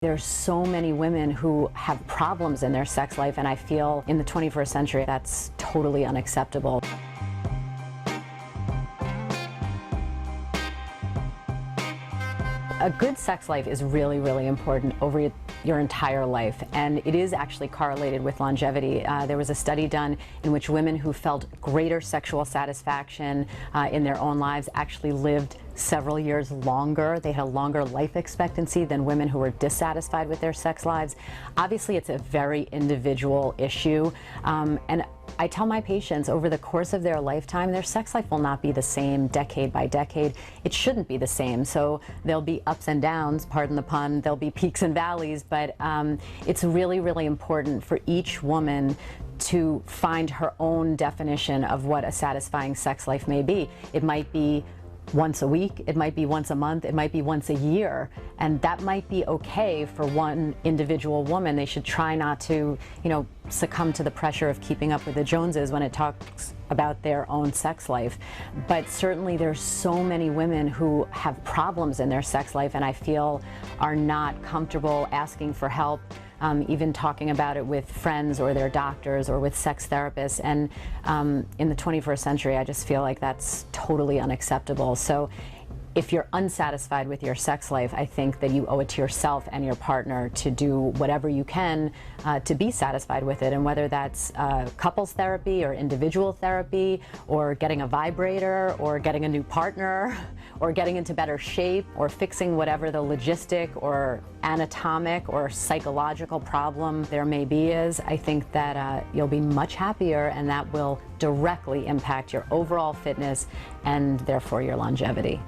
There's so many women who have problems in their sex life, and I feel in the 21st century that's totally unacceptable. A good sex life is really, really important over your entire life, and it is actually correlated with longevity. There was a study done in which women who felt greater sexual satisfaction in their own lives actually lived several years longer. They had a longer life expectancy than women who were dissatisfied with their sex lives. Obviously, it's a very individual issue, and I tell my patients over the course of their lifetime, their sex life will not be the same decade by decade. It shouldn't be the same. So there'll be ups and downs, pardon the pun, there'll be peaks and valleys, but it's really, really important for each woman to find her own definition of what a satisfying sex life may be. It might be once a week, it might be once a month, it might be once a year, and that might be okay for one individual woman. They should try not to, succumb to the pressure of keeping up with the Joneses when it talks about their own sex life. But certainly there's so many women who have problems in their sex life, and I feel are not comfortable asking for help, even talking about it with friends or their doctors or with sex therapists. And in the 21st century, I just feel like that's totally unacceptable. So if you're unsatisfied with your sex life, I think that you owe it to yourself and your partner to do whatever you can to be satisfied with it. And whether that's couples therapy or individual therapy or getting a vibrator or getting a new partner or getting into better shape or fixing whatever the logistic or anatomic or psychological problem there may be is, I think that you'll be much happier, and that will directly impact your overall fitness and therefore your longevity.